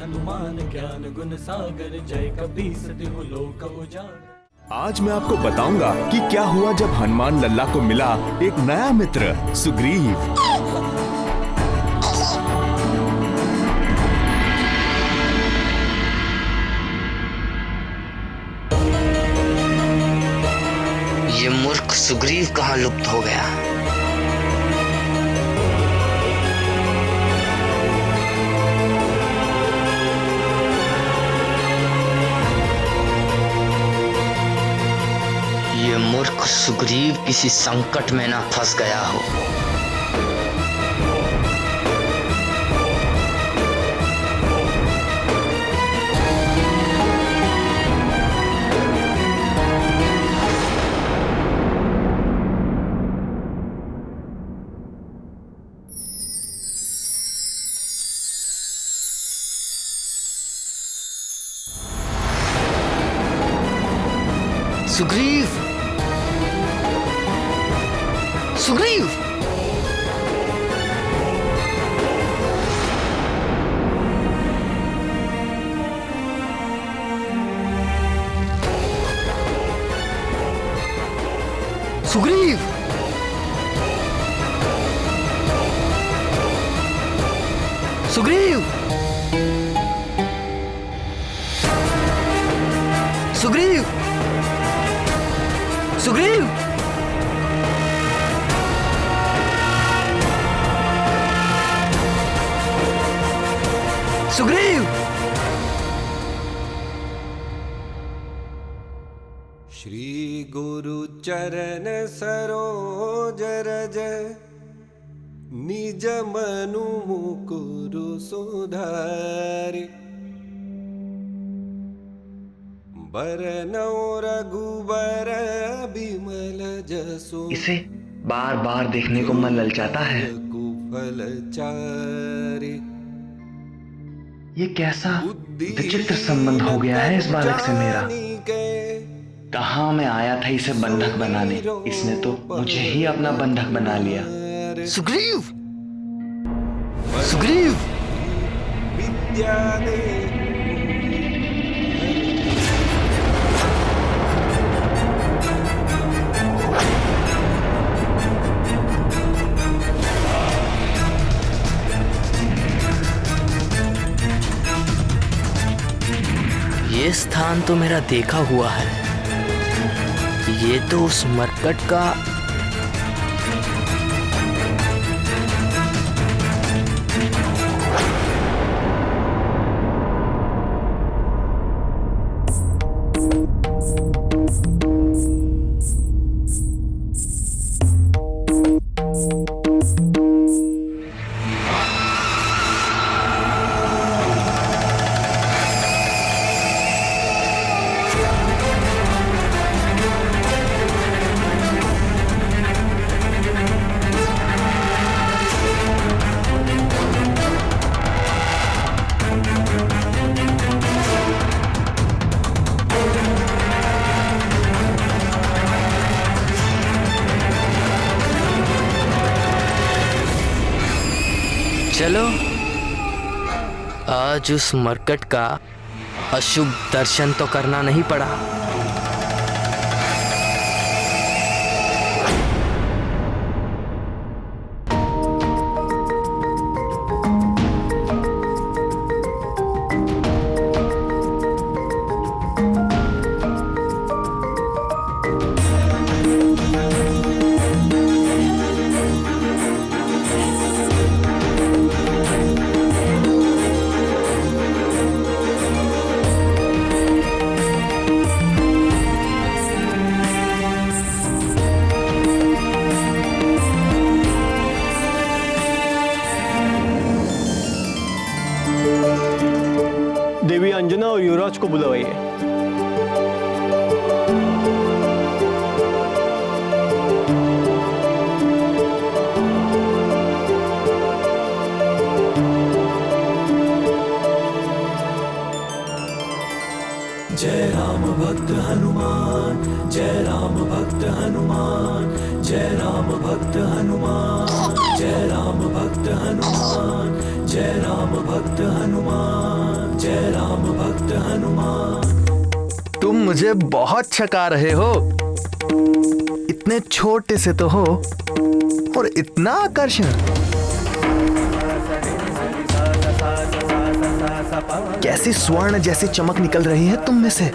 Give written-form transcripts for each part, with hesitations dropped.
हनुमान ज्ञान गुण सागर जय कपीस तिहु लोक उजागर। आज मैं आपको बताऊंगा कि क्या हुआ जब हनुमान लल्ला को मिला एक नया मित्र सुग्रीव। ये मूर्ख सुग्रीव कहाँ लुप्त हो गया? ये मूर्ख सुग्रीव किसी संकट में ना फंस गया हो। सुग्रीव, सुग्रीव, सुग्रीव, सुग्रीव, सुग्रीव, सुग्रीव, सुग्रीव। श्री गुरु चरण सरोज रज निज मनु मुकुरु सुधारि बरनौ रघुबर बिमल जसु। इसे बार बार देखने को मन ललचाता है। कुफल चारि ये कैसा विचित्र संबंध हो गया है इस बालक से मेरा। कहाँ मैं आया था इसे बंधक बनाने, इसने तो मुझे ही अपना बंधक बना लिया। सुग्रीव, सुग्रीव, विद्या दे ये स्थान तो मेरा देखा हुआ है। ये तो उस मरकट का चलो आज उस मरकट का अशुभ दर्शन तो करना नहीं पड़ा। देवी अंजना और युवराज को बुलवाइए। जय राम भक्त हनुमान, जय राम भक्त हनुमान, जय राम भक्त हनुमान, जय राम भक्त हनुमान, जय राम भक्त हनुमान। हनुमान। तुम मुझे बहुत छका रहे हो। इतने छोटे से तो हो और इतना आकर्षण। कैसी स्वर्ण जैसी चमक निकल रही है तुम में से,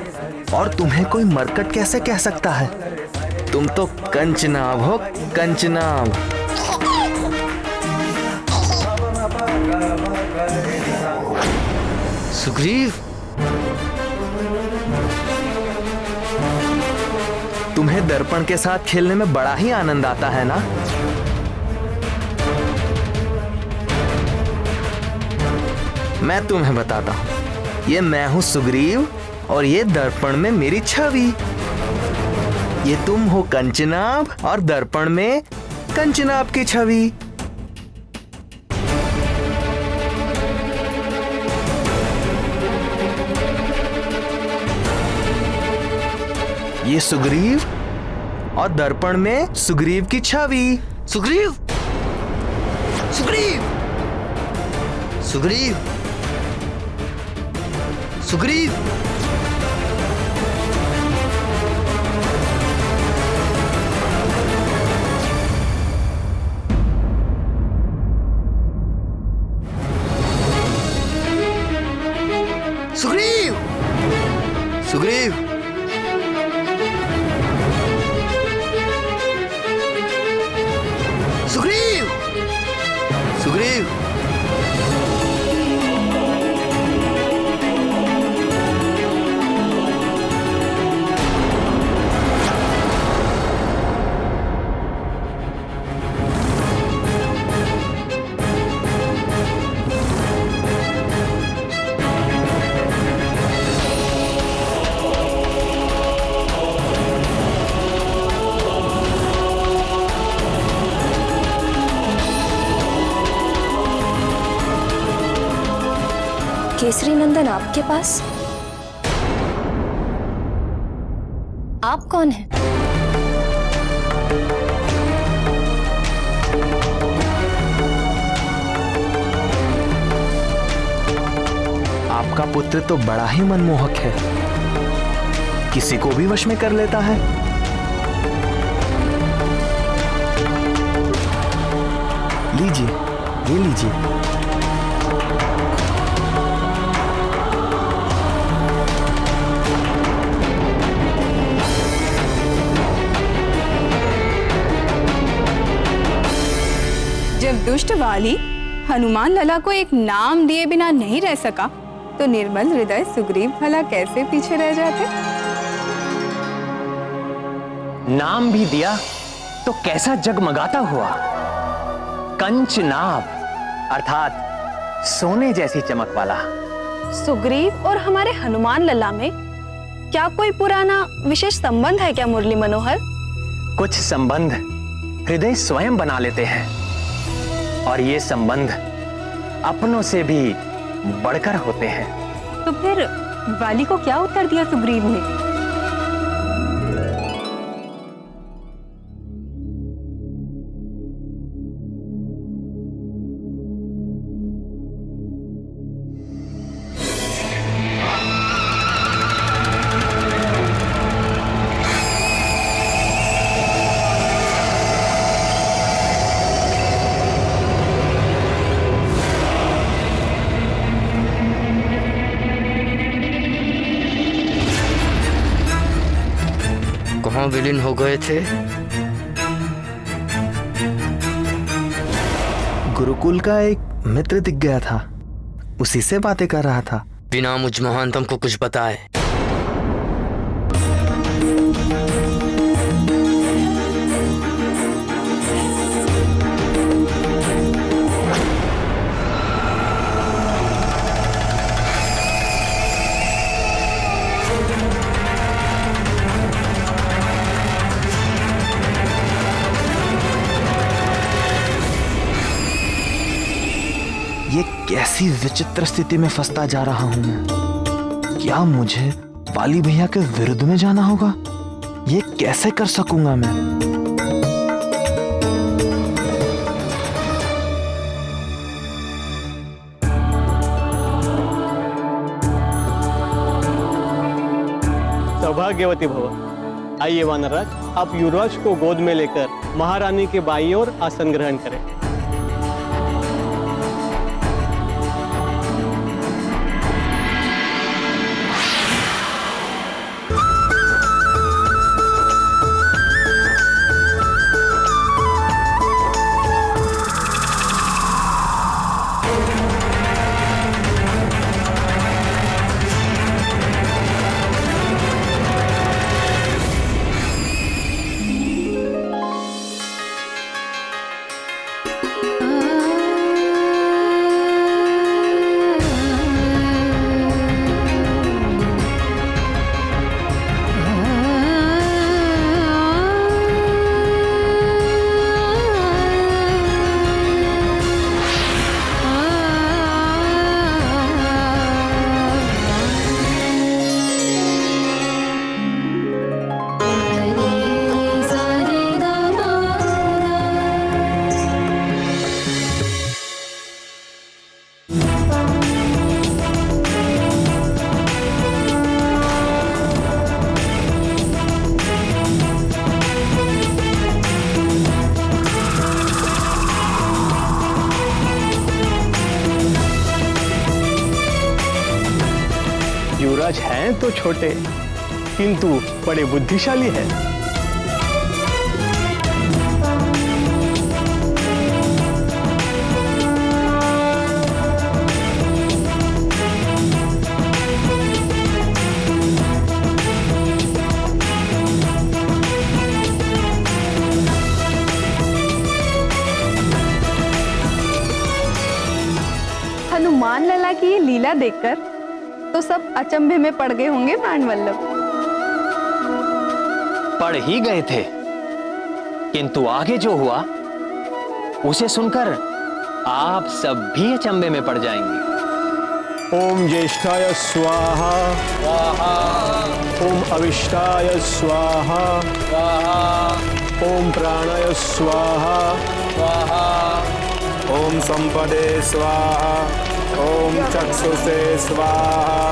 और तुम्हें कोई मरकट कैसे कह सकता है? तुम तो कंचनाभ हो, कंचनाभ। सुग्रीव, तुम्हें दर्पण के साथ खेलने में बड़ा ही आनंद आता है ना? मैं तुम्हें बताता हूं, ये मैं हूं सुग्रीव और ये दर्पण में मेरी छवि। ये तुम हो कंचनाभ और दर्पण में कंचनाभ की छवि। ये सुग्रीव और दर्पण में सुग्रीव की छवि। सुग्रीव, सुग्रीव, सुग्रीव, सुग्रीव। सुग्रीव, सुग्रीव, सुग्रीव, सुग्रीव। केसरी नंदन आपके पास? आप कौन हैं? आपका पुत्र तो बड़ा ही मनमोहक है, किसी को भी वश में कर लेता है। लीजिए, ये लीजिए। जब दुष्ट वाली हनुमान लला को एक नाम दिए बिना नहीं रह सका, तो निर्मल हृदय सुग्रीव भला कैसे पीछे रह जाते? नाम भी दिया तो कैसा जगमगाता हुआ। कंचनाभ अर्थात सोने जैसी चमक वाला। सुग्रीव और हमारे हनुमान लला में क्या कोई पुराना विशेष संबंध है क्या मुरली मनोहर? कुछ संबंध हृदय स्वयं बना लेते हैं, और ये संबंध अपनों से भी बढ़कर होते हैं। तो फिर वाली को क्या उत्तर दिया सुग्रीव ने? कहाँ विलीन हो गए थे? गुरुकुल का एक मित्र दिख गया था, उसी से बातें कर रहा था। बिना मुझ महानतम को कुछ बताए। ये कैसी विचित्र स्थिति में फंसता जा रहा हूं मैं। क्या मुझे वाली भैया के विरुद्ध में जाना होगा? ये कैसे कर सकूंगा मैं? सौभाग्यवती भव। आइए वानरराज, आप युवराज को गोद में लेकर महारानी के बाईं ओर आसन ग्रहण करें। युवराज हैं तो छोटे, किंतु बड़े बुद्धिशाली हैं। हनुमान लला की ये लीला देखकर तो सब अचंभे में पड़ गए होंगे प्राणवल्लभ। पढ़ ही गए थे, किंतु आगे जो हुआ उसे सुनकर आप सब भी अचंभे में पड़ जाएंगे। ओम ज्येष्ठाय स्वाहा स्वाहा, ओम अविष्टाय स्वाहा स्वाहा, ओम प्राणाय स्वाहा स्वाहा, ओम संपदे स्वाहा, ओम चक्षुषे स्वाहा,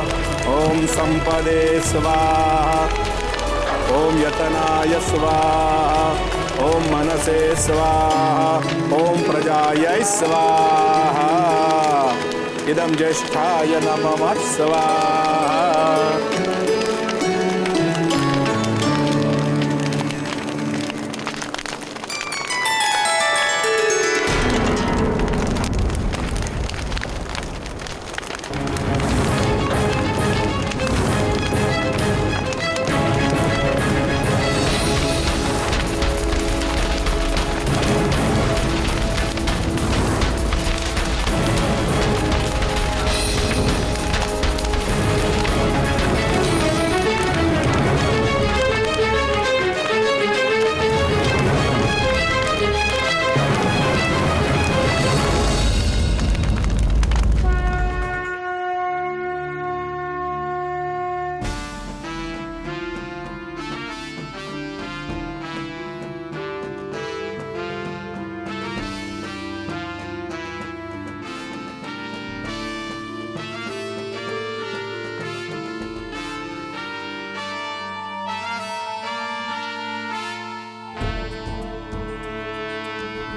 ओम संपदे स्वाहा, ओम यतनाय स्वाहा, ओम मनसे स्वाहा, ओम प्रजायै स्वाहा, इदं ज्येष्ठाय नमः स्वाहा।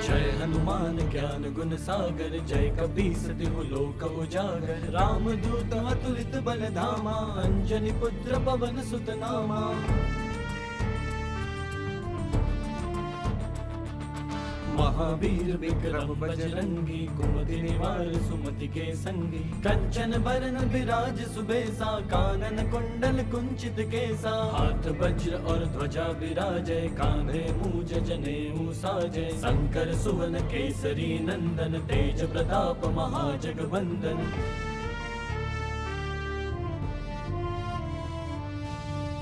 जय हनुमान ज्ञान गुण सागर, जय कपीस तिहु लोक उजागर। राम दूत अतुलित बल धामा, अंजनी पुत्र पवन सुत नामा। महावीर विक्रम बजरंगी, कुमति निवार सुमति के संगी। कंचन बरन विराज सुबेसा, कानन कुंडल कुंचित केसा। हाथ वज्र और ध्वजा विराजय, कांधे मूज जनेऊ साजय। शंकर सुवन केसरी नंदन, तेज प्रताप महाजगवंदन।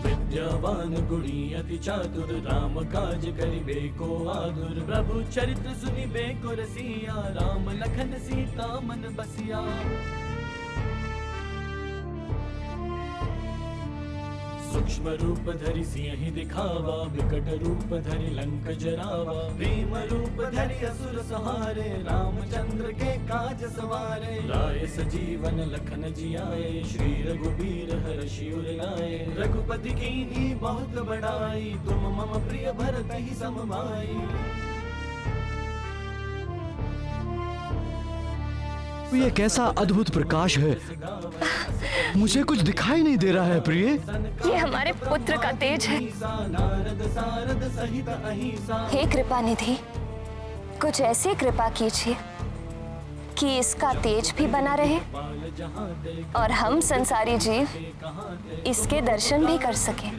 विद्यावान गुणी अति चातुर, राम काज करिबे को आतुर। प्रभु चरित्र सुनिबे को रसिया, राम लखन सीता मन बसिया। सूक्ष्म रूप धरि सिंह दिखावा, विकट रूप धरि लंक जरावा, भीम रूप धरि असुर संहारे, रामचंद्र के काज सवारे, लाए सजीवन लखन जियाए, श्री रघुबीर हरषि उर लाए, रघुपति कीन्ही बहुत बड़ाई, तुम मम प्रिय भरत ही सम भाई। ये कैसा अद्भुत प्रकाश है, मुझे कुछ दिखाई नहीं दे रहा है प्रिय। ये हमारे पुत्र का तेज है। हे कृपा निधि, कुछ ऐसी कृपा कीजिए कि इसका तेज भी बना रहे और हम संसारी जीव इसके दर्शन भी कर सकें।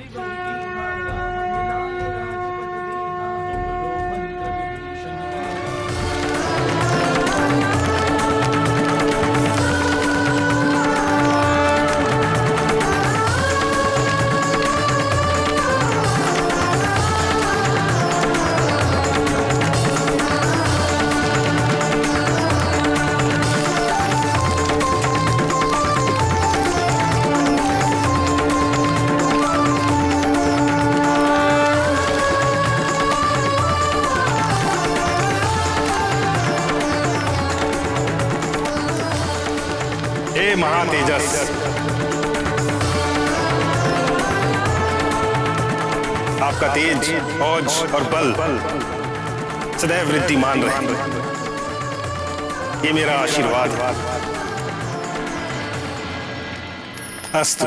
महातेजस, आपका तेज, औज और बल सदैव वृद्धिमान रहे, ये मेरा आशीर्वाद है। अस्तु।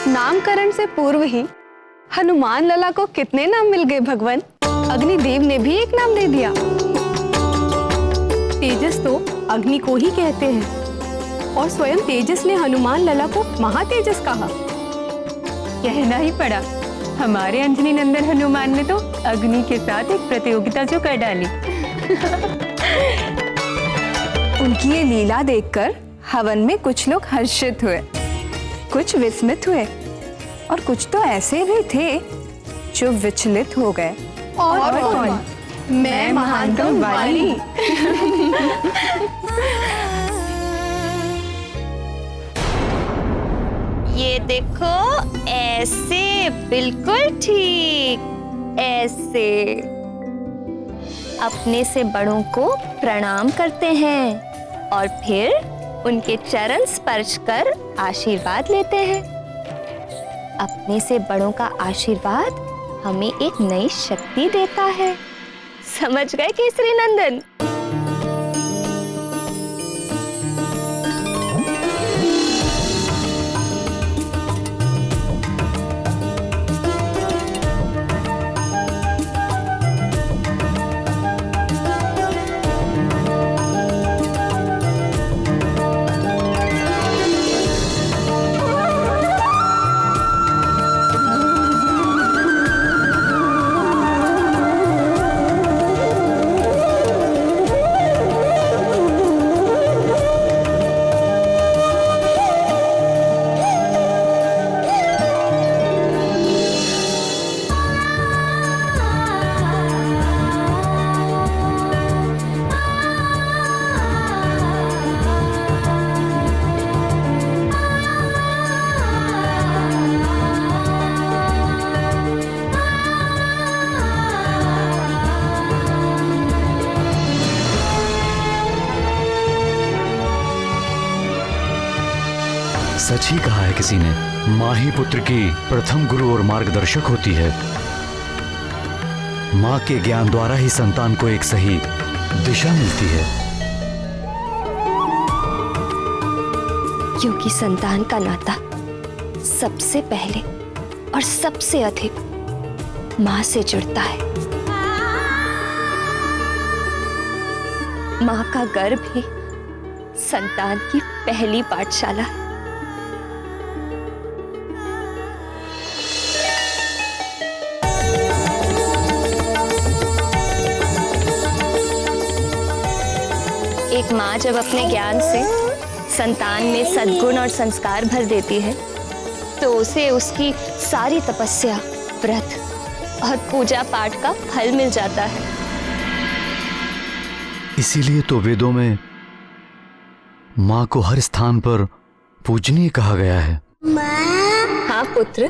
नामकरण से पूर्व ही हनुमान लला को कितने नाम मिल गए भगवान। अग्निदेव ने भी एक नाम दे दिया। तेजस तो अग्नि को ही कहते हैं और स्वयं तेजस ने हनुमान लला को महातेजस कहा। कहना ही पड़ा, हमारे अंजनी नंदन हनुमान ने तो अग्नि के साथ एक प्रतियोगिता जो कर डाली। उनकी ये लीला देखकर हवन में कुछ लोग हर्षित हुए, कुछ विस्मित हुए और कुछ तो ऐसे भी थे जो विचलित हो गए। और कौन? मैं महानतम वाली। ये देखो, ऐसे बिल्कुल ठीक, ऐसे अपने से बड़ों को प्रणाम करते हैं और फिर उनके चरण स्पर्श कर आशीर्वाद लेते हैं। अपने से बड़ों का आशीर्वाद हमें एक नई शक्ति देता है। समझ गए केसरी नंदन? सच ही कहा है किसी ने, माँ ही पुत्र की प्रथम गुरु और मार्गदर्शक होती है। माँ के ज्ञान द्वारा ही संतान को एक सही दिशा मिलती है। क्योंकि संतान का नाता सबसे पहले और सबसे अधिक माँ से जुड़ता है। माँ का गर्भ ही संतान की पहली पाठशाला है। एक माँ जब अपने ज्ञान से संतान में सद्गुण और संस्कार भर देती है तो उसे उसकी सारी तपस्या, व्रत और पूजा पाठ का फल मिल जाता है। इसीलिए तो वेदों में माँ को हर स्थान पर पूजनीय कहा गया है। हाँ पुत्र,